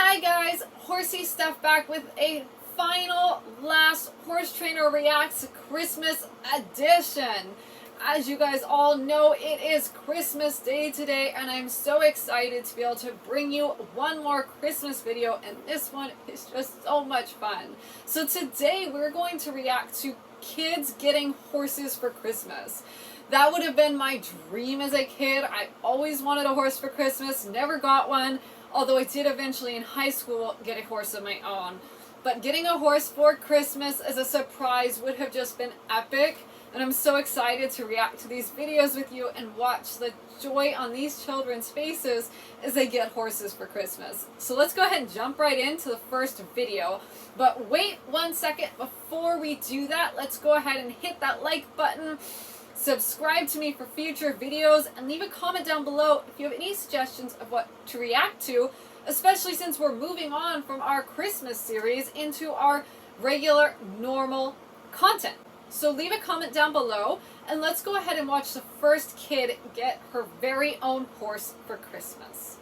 Hi guys, Horsey Stuff back with a final last Horse Trainer Reacts Christmas edition. As you guys all know, it is Christmas Day today and I'm so excited to be able to bring you one more Christmas video, and this one is just so much fun. So today we're going to react to kids getting horses for Christmas. That would have been my dream as a kid. I always wanted a horse for Christmas, never got one. Although I did eventually in high school get a horse of my own. But getting a horse for Christmas as a surprise would have just been epic. And I'm so excited to react to these videos with you and watch the joy on these children's faces as they get horses for Christmas. So let's go ahead and jump right into the first video. But wait 1 second before we do that, let's go ahead and hit that like button. Subscribe to me for future videos and leave a comment down below if you have any suggestions of what to react to, especially since we're moving on from our Christmas series into our regular, normal content. So leave a comment down below and let's go ahead and watch the first kid get her very own horse for Christmas.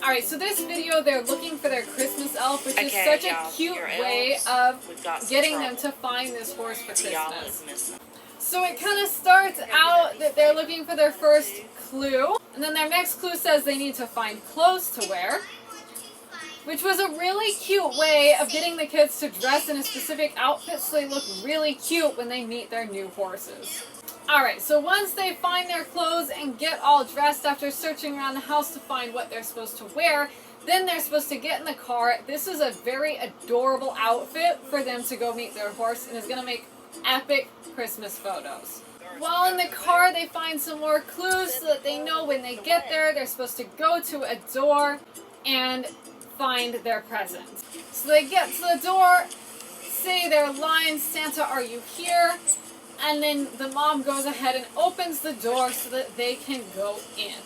Alright, so this video, they're looking for their Christmas elf, which is such a cute way of getting them to find this horse for Christmas. So it kind of starts out that they're looking for their first clue, and then their next clue says they need to find clothes to wear, which was a really cute way of getting the kids to dress in a specific outfit so they look really cute when they meet their new horses. Alright, so once they find their clothes and get all dressed after searching around the house to find what they're supposed to wear, then they're supposed to get in the car. This is a very adorable outfit for them to go meet their horse and is going to make epic Christmas photos. While in the car, they find some more clues so that they know when they get there, they're supposed to go to a door and find their present. So they get to the door, say their line, "Santa, are you here?" And then the mom goes ahead and opens the door so that they can go in.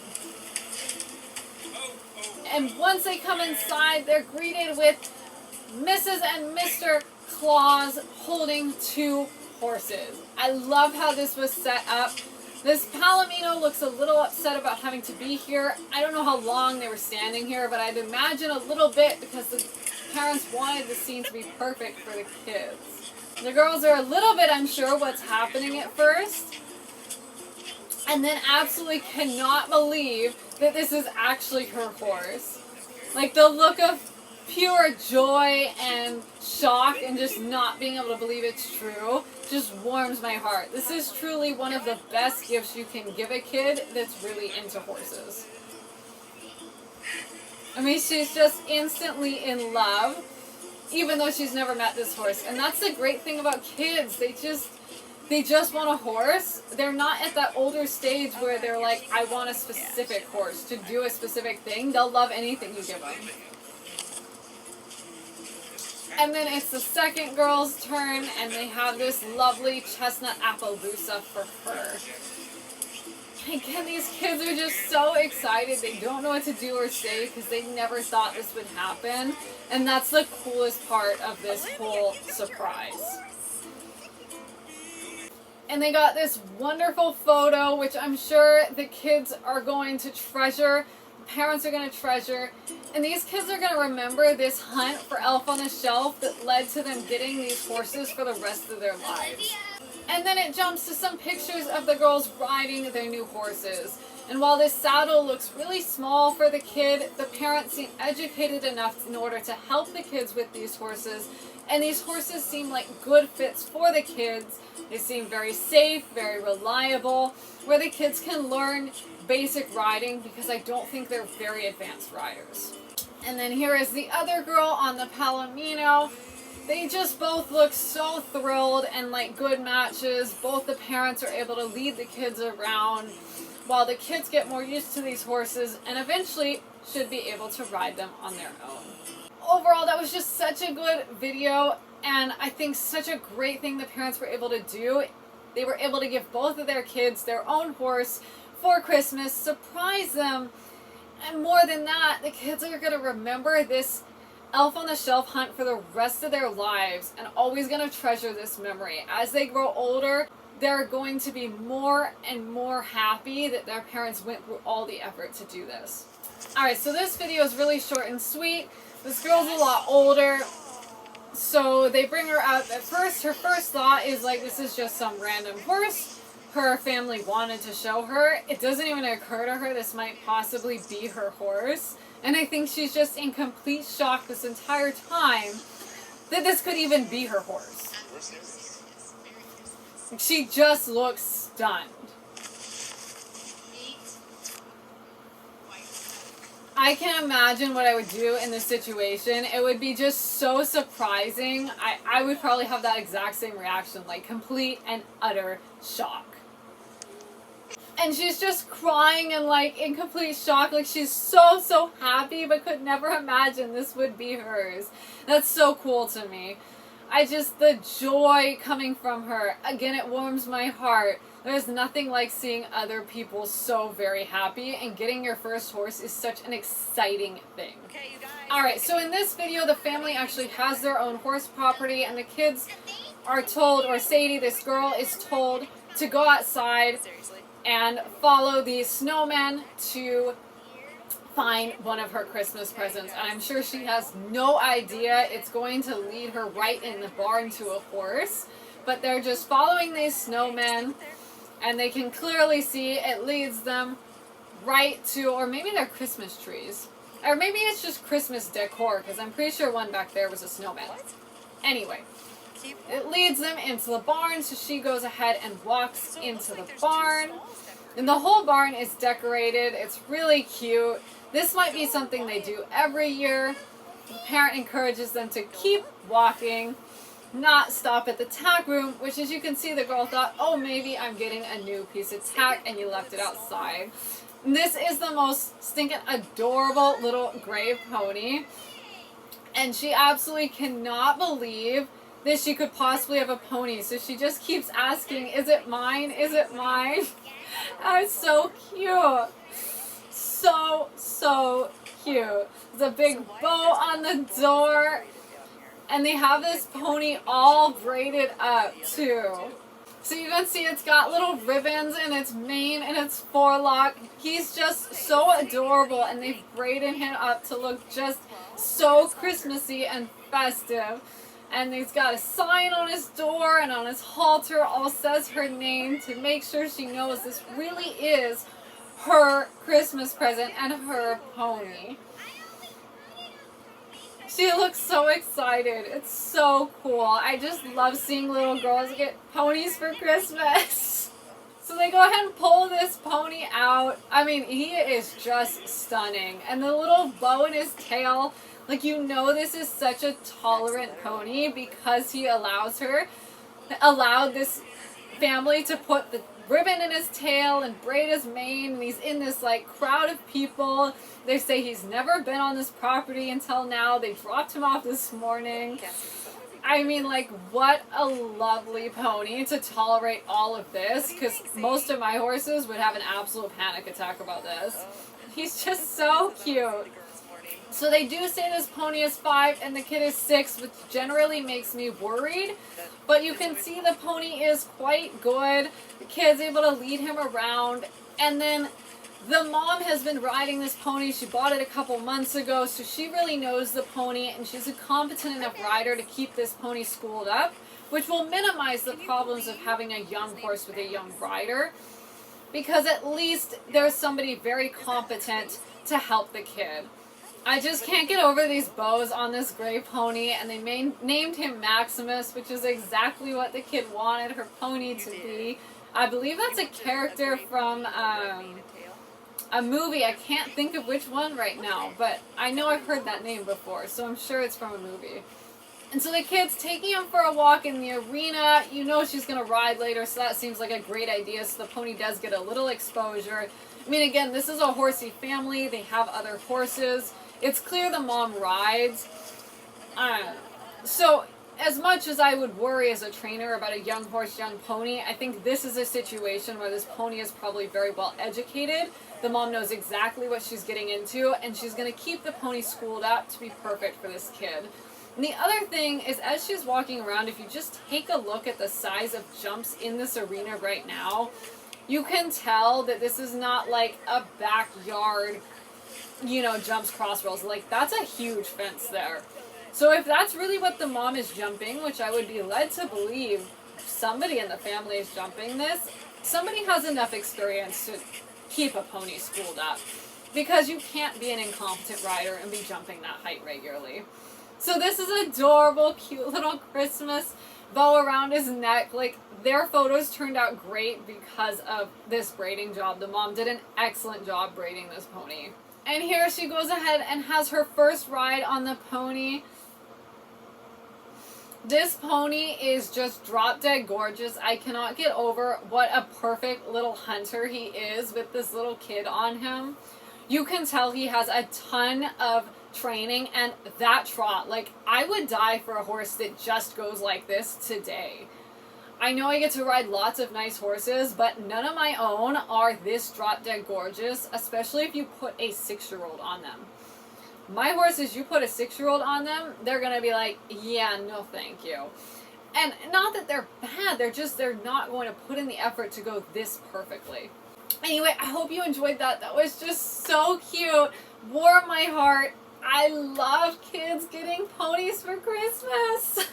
And once they come inside, they're greeted with Mrs. and Mr. Claus holding two horses. I love how this was set up. This Palomino looks a little upset about having to be here. I don't know how long they were standing here, but I'd imagine a little bit because the parents wanted the scene to be perfect for the kids. The girls are a little bit unsure what's happening at first, and then absolutely cannot believe that this is actually her horse. Like the look of pure joy and shock and just not being able to believe it's true just warms my heart. This is truly one of the best gifts you can give a kid that's really into horses. I mean, she's just instantly in love, even though she's never met this horse. And that's the great thing about kids. They just want a horse. They're not at that older stage where they're like, I want a specific horse to do a specific thing. They'll love anything you give them. And then it's the second girl's turn, and they have this lovely chestnut Appaloosa for her. Again, these kids are just so excited. They don't know what to do or say because they never thought this would happen. And that's the coolest part of this whole surprise. And they got this wonderful photo, which I'm sure the kids are going to treasure. Parents are going to treasure, and these kids are going to remember this hunt for Elf on the Shelf that led to them getting these horses for the rest of their lives. And then it jumps to some pictures of the girls riding their new horses. And while this saddle looks really small for the kid, the parents seem educated enough in order to help the kids with these horses. And these horses seem like good fits for the kids. They seem very safe, very reliable, where the kids can learn basic riding because I don't think they're very advanced riders. And then here is the other girl on the Palomino. They just both look so thrilled and like good matches. Both the parents are able to lead the kids around while the kids get more used to these horses and eventually should be able to ride them on their own. Overall, that was just such a good video, and I think such a great thing the parents were able to do. They were able to give both of their kids their own horse for Christmas, surprise them, and more than that, the kids are going to remember this Elf on the Shelf hunt for the rest of their lives and always going to treasure this memory. As they grow older, they're going to be more and more happy that their parents went through all the effort to do this. Alright, so this video is really short and sweet. This girl's a lot older, so they bring her out. At first, her first thought is like, this is just some random horse her family wanted to show her. It doesn't even occur to her this might possibly be her horse. And I think she's just in complete shock this entire time that this could even be her horse. She just looks stunned. I can imagine what I would do in this situation. It would be just so surprising. I would probably have that exact same reaction, like complete and utter shock. And she's just crying and like in complete shock, like she's so happy but could never imagine this would be hers. That's so cool to me. The joy coming from her, again, it warms my heart. There's nothing like seeing other people so very happy, and getting your first horse is such an exciting thing. Okay, you guys. Alright, so in this video, the family actually has their own horse property, and the kids are told, or Sadie, this girl, is told to go outside and follow the snowman to find one of her Christmas presents. And I'm sure she has no idea it's going to lead her right in the barn to a horse. But they're just following these snowmen, and they can clearly see it leads them right to, or maybe they're Christmas trees. Or maybe it's just Christmas decor, because I'm pretty sure one back there was a snowman. Anyway, it leads them into the barn, so she goes ahead and walks into the barn. And the whole barn is decorated. It's really cute. This might be something they do every year. The parent encourages them to keep walking, not stop at the tack room, which, as you can see, the girl thought, oh, maybe I'm getting a new piece of tack, and you left it outside. And this is the most stinking adorable little gray pony. And she absolutely cannot believe that she could possibly have a pony. So she just keeps asking, is it mine? Is it mine? Oh, it's so cute. So cute. There's a big bow on the door. And they have this pony all braided up, too. So you can see it's got little ribbons in its mane and its forelock. He's just so adorable, and they've braided him up to look just so Christmassy and festive. And he's got a sign on his door, and on his halter all says her name to make sure she knows this really is her Christmas present and her pony. She looks so excited. It's so cool. I just love seeing little girls get ponies for Christmas. So they go ahead and pull this pony out. I mean, he is just stunning. And the little bow in his tail, like, you know, this is such a tolerant pony because he allowed this family to put the ribbon in his tail and braid his mane, and he's in this like crowd of people. They say he's never been on this property until now. They dropped him off this morning. I mean, like, what a lovely pony to tolerate all of this, because most of my horses would have an absolute panic attack about this. He's just so cute. So they do say this pony is 5 and the kid is 6, which generally makes me worried. But you can see the pony is quite good. The kid's able to lead him around. And then the mom has been riding this pony. She bought it a couple months ago, so she really knows the pony, and she's a competent enough rider to keep this pony schooled up, which will minimize the problems of having a young horse with a young rider, because at least there's somebody very competent to help the kid. I just can't get over these bows on this gray pony, and they named him Maximus, which is exactly what the kid wanted her pony to be. I believe that's a character from a movie. I can't think of which one right now, but I know I've heard that name before, so I'm sure it's from a movie. And so the kid's taking him for a walk in the arena. You know she's going to ride later, so that seems like a great idea, so the pony does get a little exposure. I mean, again, this is a horsey family. They have other horses. It's clear the mom rides. So as much as I would worry as a trainer about a young horse, young pony, I think this is a situation where this pony is probably very well educated. The mom knows exactly what she's getting into, and she's going to keep the pony schooled up to be perfect for this kid. And the other thing is, as she's walking around, if you just take a look at the size of jumps in this arena right now, you can tell that this is not like a backyard you know, jumps cross rolls. Like, that's a huge fence there. So if that's really what the mom is jumping, which I would be led to believe somebody in the family is jumping this, somebody has enough experience to keep a pony schooled up. Because you can't be an incompetent rider and be jumping that height regularly. So this is adorable, cute little Christmas bow around his neck. Like, their photos turned out great because of this braiding job. The mom did an excellent job braiding this pony. And here she goes ahead and has her first ride on the pony. This pony is just drop dead gorgeous. I cannot get over what a perfect little hunter he is with this little kid on him. You can tell he has a ton of training, and that trot, like, I would die for a horse that just goes like this today. I know I get to ride lots of nice horses, but none of my own are this drop dead gorgeous, especially if you put a 6-year-old on them. My horses, you put a 6-year-old on them, they're gonna be like, yeah, no thank you. And not that they're bad, they're not going to put in the effort to go this perfectly. Anyway, I hope you enjoyed that. That was just so cute. Warmed my heart. I love kids getting ponies for Christmas.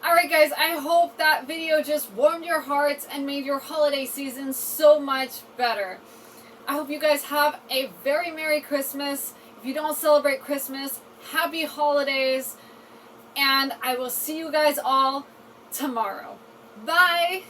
Alright guys, I hope that video just warmed your hearts and made your holiday season so much better. I hope you guys have a very Merry Christmas. If you don't celebrate Christmas, Happy Holidays. And I will see you guys all tomorrow. Bye!